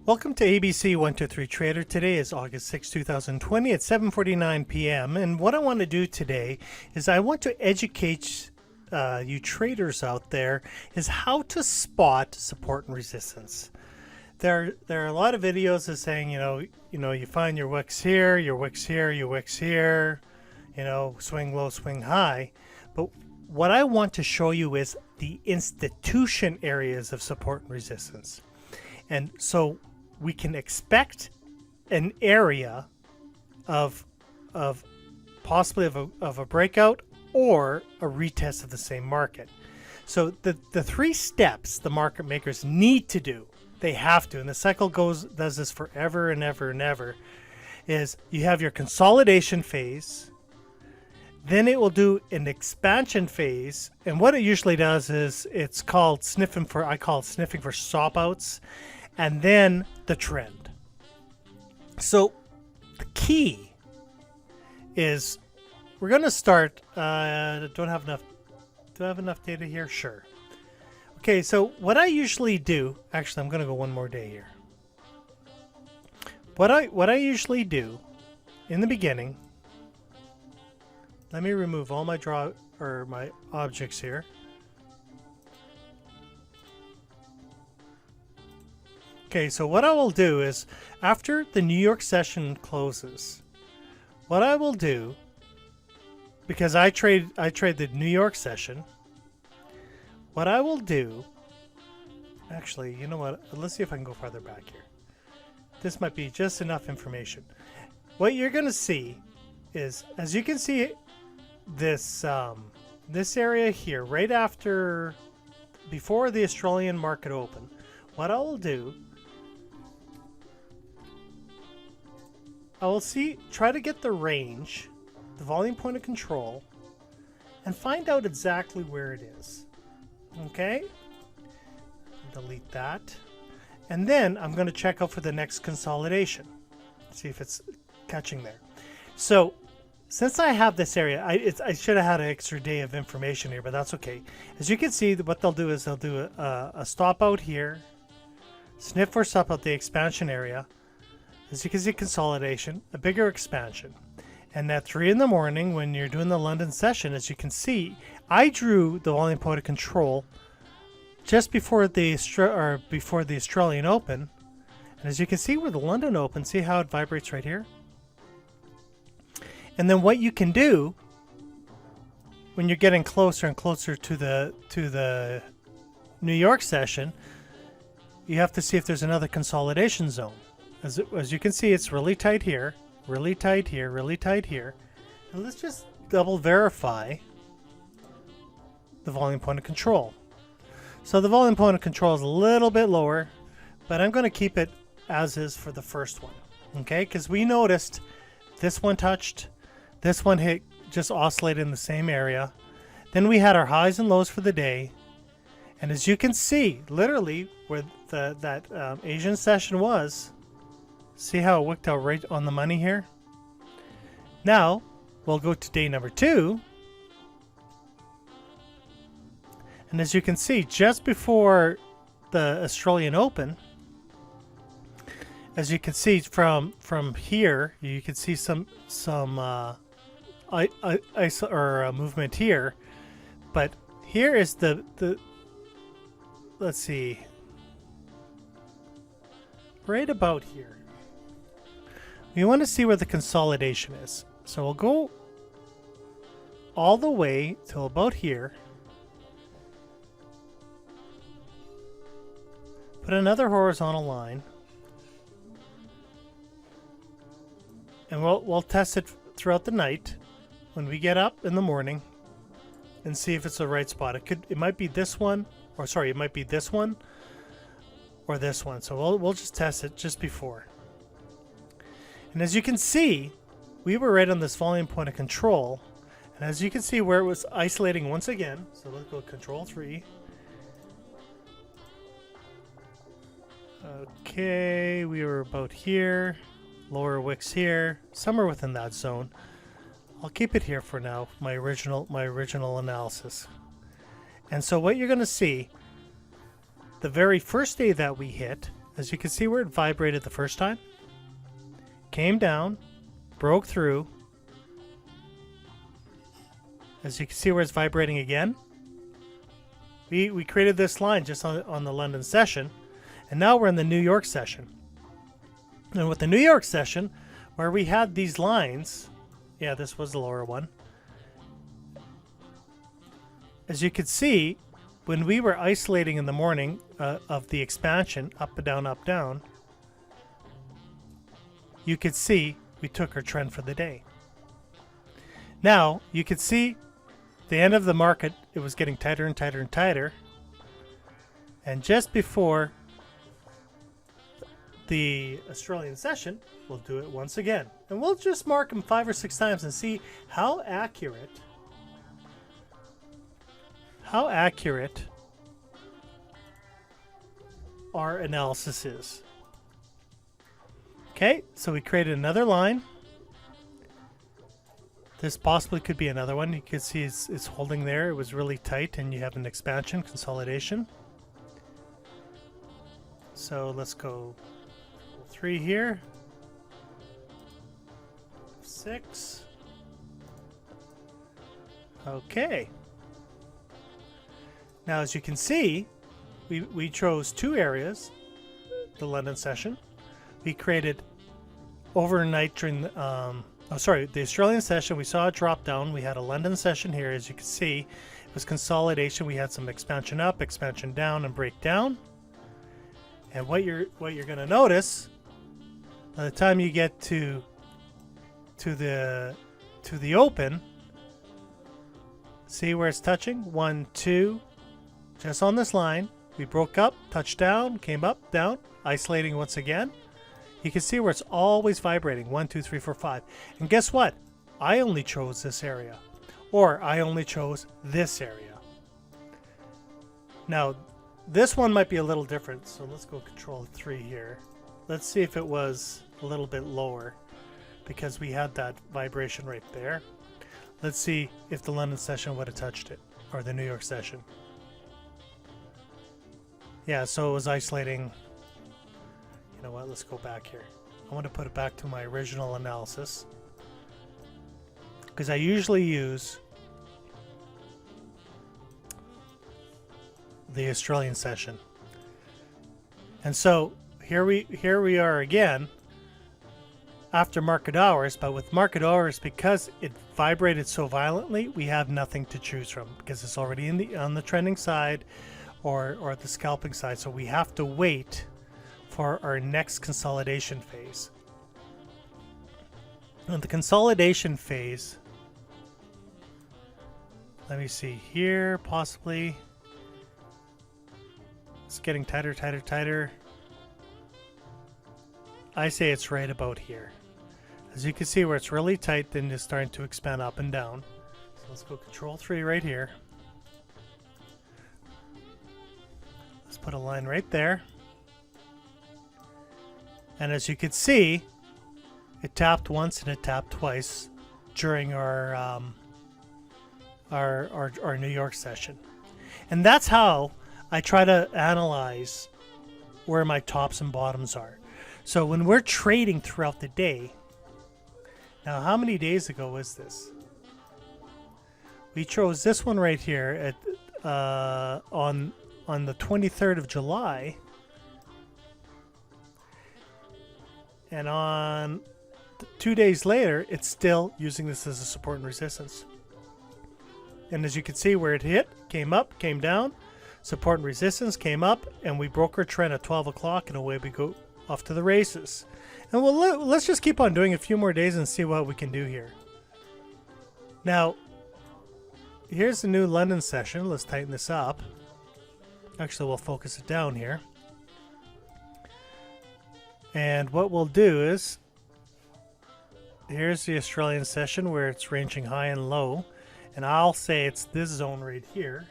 Welcome to ABC 123 Trader. Today is August 6, 2020 at 7:49 p.m. And what I want to do today is I want to educate you traders out there is how to spot support and resistance. There are a lot of videos that saying, you find your wicks here, your wicks here, your wicks here, swing low, swing high. But what I want to show you is the institution areas of support and resistance. And so we can expect an area of possibly of a breakout or a retest of the same market. So the three steps the market makers need to do, they have to, and the cycle does this forever and ever and ever, is you have your consolidation phase, then it will do an expansion phase, and what it usually does is it's called sniffing for, I call it sniffing for stop outs, and then the trend. So the key is we're going to start, do I have enough data here? Sure. Okay, so what I usually do, actually I'm going to go one more day here. What I usually do in the beginning, let me remove all my my objects here. Okay, so what I will do is after the New York session closes, what I will do, because I trade the New York session, what I will do, actually, you know what? Let's see if I can go farther back here. This might be just enough information. What you're going to see is, as you can see, this this area here, right after, before the Australian market open, what I will do, I will try to get the range, the volume point of control, and find out exactly where it is. Okay? Delete that. And then I'm going to check out for the next consolidation. See if it's catching there. So, since I have this area, I should have had an extra day of information here, but that's okay. As you can see, what they'll do is they'll do a stop out here, sniff for stop out the expansion area. As you can see, consolidation, a bigger expansion. And at 3 in the morning, when you're doing the London session, as you can see, I drew the volume point of control just before the Australian Open. And as you can see with the London Open, see how it vibrates right here? And then what you can do when you're getting closer and closer to the New York session, you have to see if there's another consolidation zone. As you can see, it's really tight here, really tight here, really tight here. And let's just double verify the volume point of control. So the volume point of control is a little bit lower, but I'm going to keep it as is for the first one. Okay, because we noticed this one touched, this one hit, just oscillated in the same area. Then we had our highs and lows for the day. And as you can see, literally where that Asian session was, see how it worked out right on the money here? Now, we'll go to day number 2. And as you can see, just before the Australian Open, as you can see from here, you can see some movement here. But here is the let's see, right about here. We want to see where the consolidation is. So we'll go all the way till about here. Put another horizontal line. And we'll test it throughout the night when we get up in the morning and see if it's the right spot. It might be this one, or sorry, it might be this one or this one. So we'll just test it just before. And as you can see, we were right on this volume point of control. And as you can see where it was isolating once again, so let's go Control 3. Okay, we were about here, lower wicks here, somewhere within that zone. I'll keep it here for now, my original analysis. And so what you're going to see, the very first day that we hit, As you can see where it vibrated the first time, came down, broke through. As you can see where it's vibrating again. We created this line just on the London session, and now we're in the New York session. And with the New York session, where we had these lines, yeah, this was the lower one. As you could see, when we were isolating in the morning of the expansion, up and down, you could see we took our trend for the day. Now, you could see the end of the market, it was getting tighter and tighter and tighter. And just before the Australian session, we'll do it once again. And we'll just mark them 5 or 6 times and see how accurate our analysis is. Okay, so we created another line. This possibly could be another one. You can see it's holding there. It was really tight, and you have an expansion, consolidation. So let's go 3 here. 6. Okay. Now, as you can see, we chose 2 areas, the London session. We created overnight during the, the Australian session. We saw it drop down. We had a London session here. As you can see, it was consolidation. We had some expansion up, expansion down, and break down. And what you're going to notice by the time you get to the open, see where it's touching? 1, 2, just on this line. We broke up, touched down, came up, down, isolating once again. You can see where it's always vibrating. 1, 2, 3, 4, 5. And guess what? I only chose this area. Or I only chose this area. Now, this one might be a little different. So let's go Control 3 here. Let's see if it was a little bit lower, because we had that vibration right there. Let's see if the London session would have touched it, or the New York session. Yeah, so it was isolating. You know what, let's go back here. I want to put it back to my original analysis, because I usually use the Australian session. And so here we are again after market hours, but with market hours, because it vibrated so violently, we have nothing to choose from, because it's already on the trending side or the scalping side. So we have to wait for our next consolidation phase. And the consolidation phase, let me see here, possibly it's getting tighter, tighter, tighter. I say it's right about here. As you can see where it's really tight, then it's starting to expand up and down. So let's go Control 3 right here. Let's put a line right there. And as you can see, it tapped once and it tapped twice during our New York session. And that's how I try to analyze where my tops and bottoms are. So when we're trading throughout the day, now how many days ago was this? We chose this one right here at on the 23rd of July. And on 2 days later, it's still using this as a support and resistance. And as you can see where it hit, came up, came down, support and resistance, came up, and we broke our trend at 12 o'clock, and away we go off to the races. And let's just keep on doing a few more days and see what we can do here. Now, here's the new London session. Let's tighten this up. Actually, we'll focus it down here. And what we'll do is, here's the Australian session where it's ranging high and low. And I'll say it's this zone right here,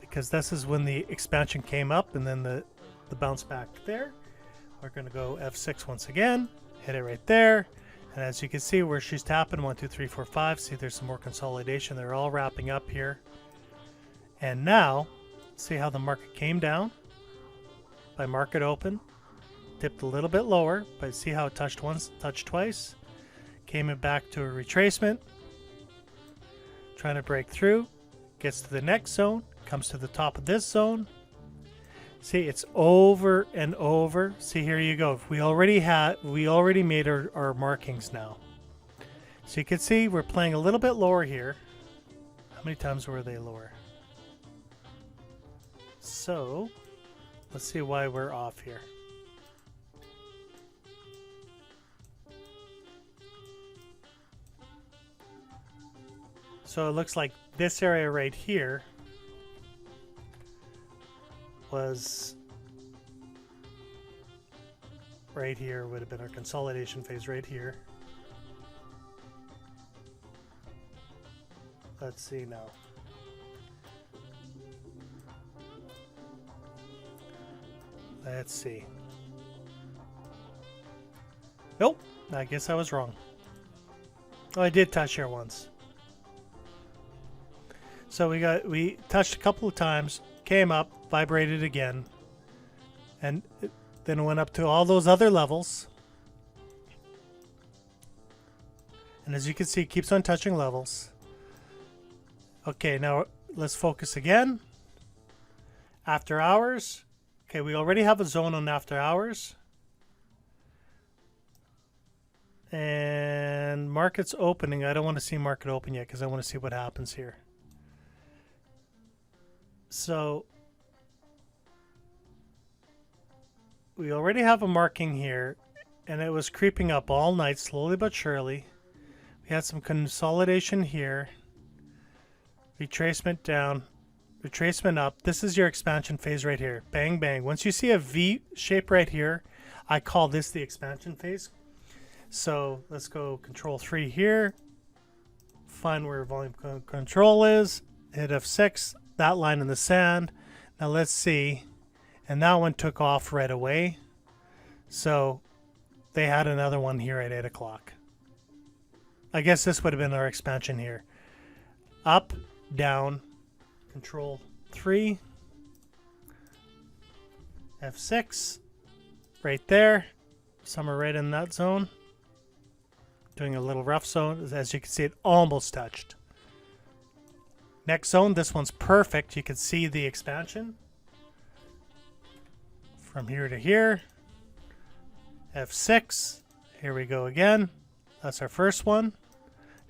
because this is when the expansion came up and then the bounce back there. We're going to go F6 once again, hit it right there. And as you can see where she's tapping, 1, 2, 3, 4, 5, see there's some more consolidation. They're all wrapping up here. And now, see how the market came down, by market open. Dipped a little bit lower, but see how it touched once, touched twice. Came it back to a retracement. Trying to break through. Gets to the next zone. Comes to the top of this zone. See, it's over and over. See, here you go. We already made our markings now. So you can see we're playing a little bit lower here. How many times were they lower? So let's see why we're off here. So it looks like this area right here was right here, would have been our consolidation phase right here. Let's see now. Let's see. Nope, I guess I was wrong. Oh, I did touch here once. So we touched a couple of times, came up, vibrated again, and then it went up to all those other levels. And as you can see, it keeps on touching levels. Okay, now let's focus again. After hours. Okay, we already have a zone on after hours. And market's opening. I don't want to see market open yet because I want to see what happens here. So we already have a marking here, and it was creeping up all night, slowly but surely. We had some consolidation here, retracement down, retracement up. This is your expansion phase right here. Bang, bang. Once you see a V shape right here, I call this the expansion phase. So let's go control 3 here, find where volume control is, hit F6. That line in the sand. Now let's see. And that one took off right away. So they had another one here at 8 o'clock. I guess this would have been our expansion here. Up, down, control 3. F6. Right there. Somewhere right in that zone. Doing a little rough zone. As you can see, it almost touched. Next zone, this one's perfect. You can see the expansion from here to here. F6. Here we go again. That's our first one.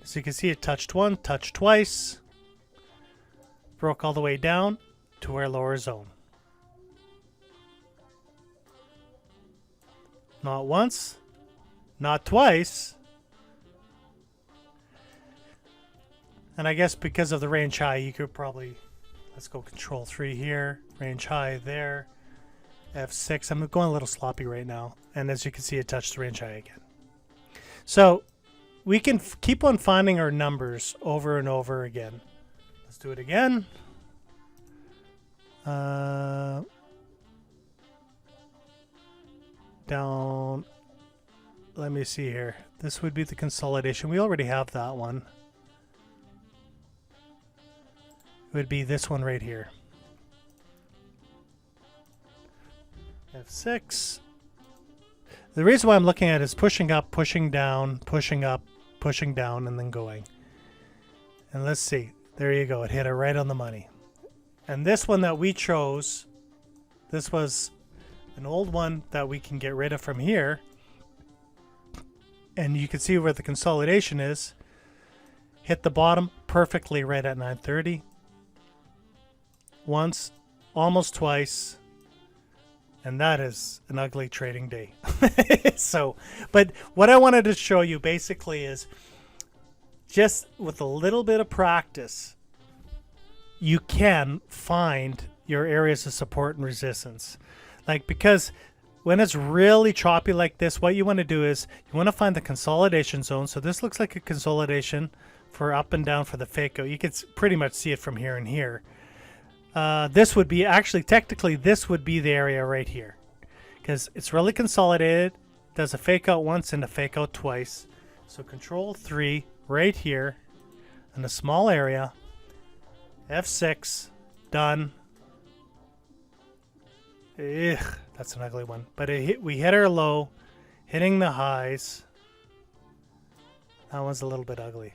As you can see, it touched one, touched twice. Broke all the way down to our lower zone. Not once, not twice. And I guess because of the range high, you could probably, let's go control 3 here, range high there, F6. I'm going a little sloppy right now. And as you can see, it touched the range high again. So we can keep on finding our numbers over and over again. Let's do it again. Down, let me see here. This would be the consolidation. We already have that one. Would be this one right here. F6. The reason why I'm looking at it is pushing up, pushing down, pushing up, pushing down, and then going. And let's see. There you go. It hit it right on the money. And this one that we chose, this was an old one that we can get rid of from here. And you can see where the consolidation is. Hit the bottom perfectly right at 9:30. Once, almost twice, and that is an ugly trading day. So, but what I wanted to show you basically is just with a little bit of practice, you can find your areas of support and resistance. Like, because when it's really choppy like this, what you want to do is you want to find the consolidation zone. So this looks like a consolidation for up and down for the fake out. You can pretty much see it from here and here. This would be actually, technically, this would be the area right here because it's really consolidated. Does a fake out once and a fake out twice. So control 3 right here in a small area. F6, done. Ugh. That's an ugly one. But we hit our low, hitting the highs. That one's a little bit ugly.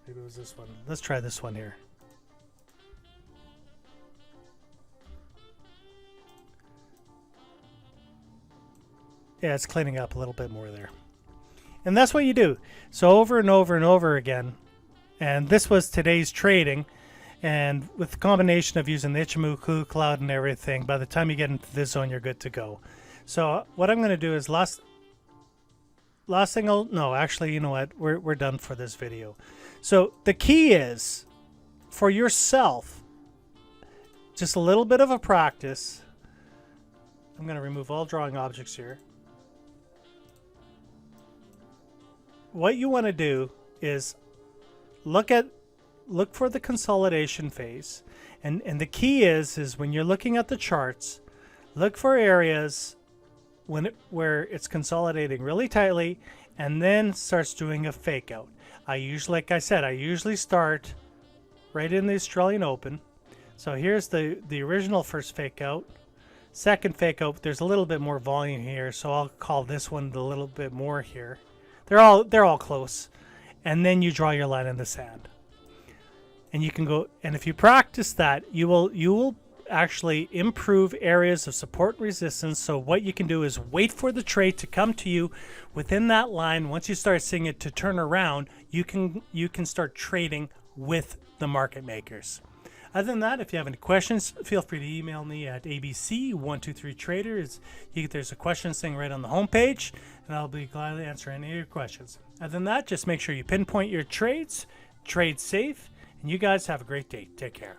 Maybe it was this one. Let's try this one here. Yeah, it's cleaning up a little bit more there. And that's what you do. So over and over and over again. And this was today's trading. And with the combination of using the Ichimoku cloud and everything, by the time you get into this zone, you're good to go. So what I'm going to do is last thing no, actually, you know what? We're done for this video. So the key is for yourself, just a little bit of a practice. I'm going to remove all drawing objects here. What you want to do is look for the consolidation phase, and the key is when you're looking at the charts, look for areas where it's consolidating really tightly and then starts doing a fake out. Like I said, I usually start right in the Australian Open. So here's the original first fake out. Second fake out, there's a little bit more volume here, so I'll call this one a little bit more here. They're all close. And then you draw your line in the sand. And you can go, and if you practice that, you will actually improve areas of support and resistance. So what you can do is wait for the trade to come to you within that line. Once you start seeing it to turn around, you can start trading with the market makers. Other than that, if you have any questions, feel free to email me at abc123trader. There's a questions thing right on the homepage, and I'll be glad to answer any of your questions. Other than that, just make sure you pinpoint your trades, trade safe, and you guys have a great day. Take care.